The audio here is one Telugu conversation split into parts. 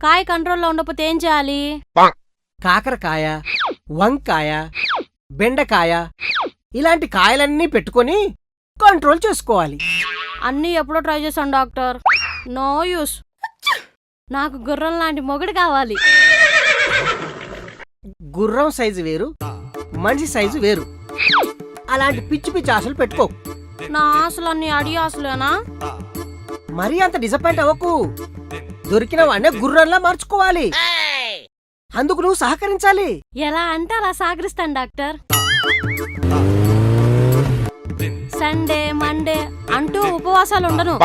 కాయ కంట్రోల్లో ఉండకపోతే ఏం చేయాలి? కాకరకాయ, వంకాయ, బెండకాయ ఇలాంటి కాయలన్నీ పెట్టుకొని కంట్రోల్ చేసుకోవాలి. అన్నీ ఎప్పుడో ట్రై చేశాను డాక్టర్, నో యూస్. నాకు గుర్రం లాంటి మొగుడు కావాలి. గుర్రం సైజు వేరు, మనిషి సైజు వేరు. అలాంటి పిచ్చి పిచ్చి ఆశలు పెట్టుకో. నా ఆశలన్నీ అడి ఆశలేనా? మరీ అంత డిసప్పాయింట్ అవ్వకు. దొరికిన వాడినే గుర్రంలా మార్చుకోవాలి. అందుకు నువ్వు సహకరించాలి. ఎలా అంటే అలా సహకరిస్తాను డాక్టర్. సండే మండే అంటూ ఉపవాసాలు ఉండను.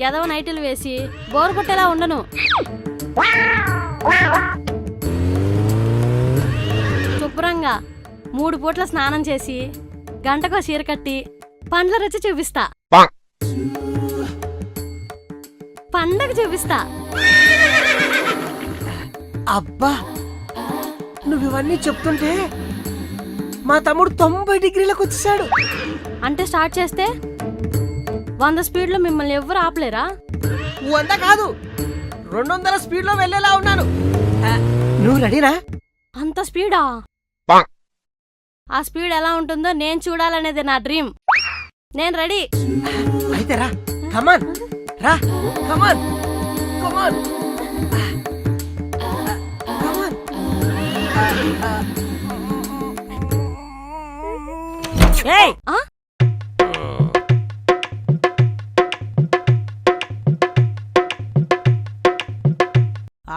ఎదవ నైట్లు వేసి బోరు కొట్టేలా ఉండను. శుభ్రంగా 3 పూట్ల స్నానం చేసి గంటకో చీర కట్టి పండ్ల రుచి చూపిస్తా. పండగ చూపిస్తా. అబ్బా, నువ్వు ఇవన్నీ చెప్తుంటే మా తమ్ముడు 90 డిగ్రీలకు వచ్చేసాడు. అంటే స్టార్ట్ చేస్తే 100 స్పీడ్లో మిమ్మల్ని ఎవ్వరు ఆపలేరా? 100 కాదు, 200 స్పీడ్లో వెళ్ళేలా ఉన్నాను. నువ్వు రెడీనా? అంత స్పీడా? ఆ స్పీడ్ ఎలా ఉంటుందో నేను చూడాలనేది నా డ్రీమ్. నేను రెడీ. అయితే రా, కమాన్ రా, కమాన్ కమాన్ కమాన్. ఏయ్,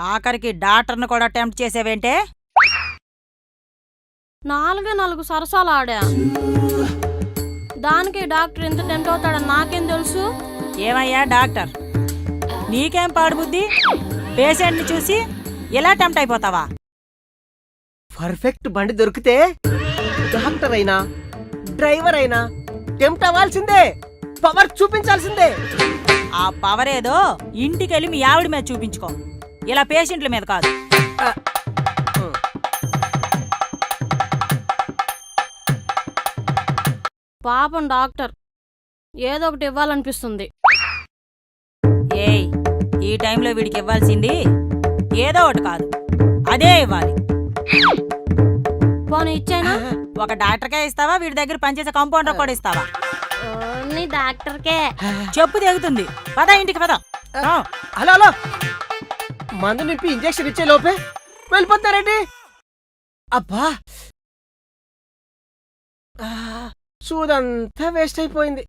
ఆఖరికి డాక్టర్ను కూడా అటెంప్ట్ చేసేవేంటే? 4 సరసాలు ఆడా. దానికి డాక్టర్ ఎంత టెంప్ట్ అవుతాడని నాకేం తెలుసు? ఏమయ్యా డాక్టర్, నీకేం పాడుబుద్ధి? పేషెంట్ని చూసి ఎలా టెంప్ట్ అయిపోతావా? పర్ఫెక్ట్ బండి దొరికితే డాక్టర్ అయినా డ్రైవర్ అయినా టెంప్ట్ అవ్వాల్సిందే, పవర్ చూపించాల్సిందే. ఆ పవర్ ఏదో ఇంటికెళ్ళి మీ ఆవిడ మీద చూపించుకో, ఇలా పేషెంట్ల మీద కాదు. పాపం డాక్టర్, ఏదో ఒకటి ఇవ్వాలనిపిస్తుంది. ఏయ్, ఈ టైంలో వీడికి ఇవ్వాల్సింది ఏదో ఒకటి కాదు, అదే ఇవ్వాలి. పోనీ ఇచ్చానా? ఒక డాక్టర్కే ఇస్తావా, వీడి దగ్గర పనిచేసే కాంపౌండర్ కూడా ఇస్తావా? ఓన్లీ డాక్టర్కే. చెప్పు తెగుతుంది. పద ఇంటికి పద. హలో హలో, మందు నింపి ఇంజెక్షన్ ఇచ్చే లోపే వెళ్ళిపోతారేంటి? అబ్బా, సూదంతా వేస్ట్ అయిపోయింది.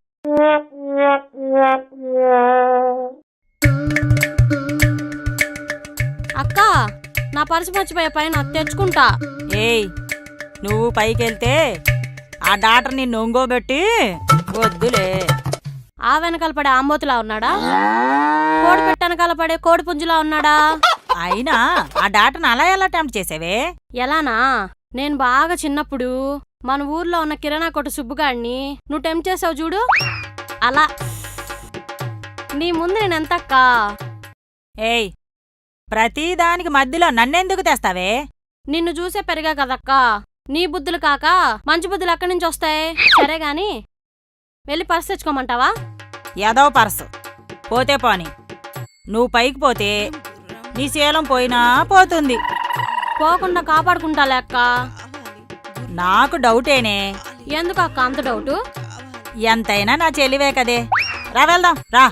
అక్క, నా పర్సు మర్చిపోయే పైన తెచ్చుకుంటా. ఏయ్, నువ్వు పైకెళ్తే ఆ డాక్టర్ నిన్ను ఒంగోబెట్టి వద్దులే. ఆ వెనకాల పడే ఆంబోతులా ఉన్నాడా? కోడి పెట్టనకాల పడే కోడి పుంజులా ఉన్నాడా? అయినా ఆ డాక్టర్ని అలా ఎలా టెంప్ట్ చేసేవే? ఎలానా? నేను బాగా చిన్నప్పుడు మన ఊర్లో ఉన్న కిరాణా కొట్టు సుబ్బుగాడిని నువ్వు టెంప్ట్ చేసావు చూడు, అలా. నీ ముందు నేనెంతక్కా? ఏయ్, ప్రతిదానికి మధ్యలో నన్నెందుకు తెస్తావే? నిన్ను చూసే పెరిగా కదక్కా. నీ బుద్ధులు కాక మంచి బుద్ధులు ఎక్కడి నుంచి వస్తాయి? సరే గాని వెళ్ళి పర్సు తెచ్చుకోమంటావా? ఏదో పర్సు పోతే పోని, నువ్వు పైకి పోతే నీ శీలం పోయినా పోతుంది. పోకుండా కాపాడుకుంటా లెక్క. నాకు డౌటేనే. ఎందుకు అక్క అంత డౌటు? ఎంతైనా నా చెల్లివే కదే. రా వెళ్దాం రా.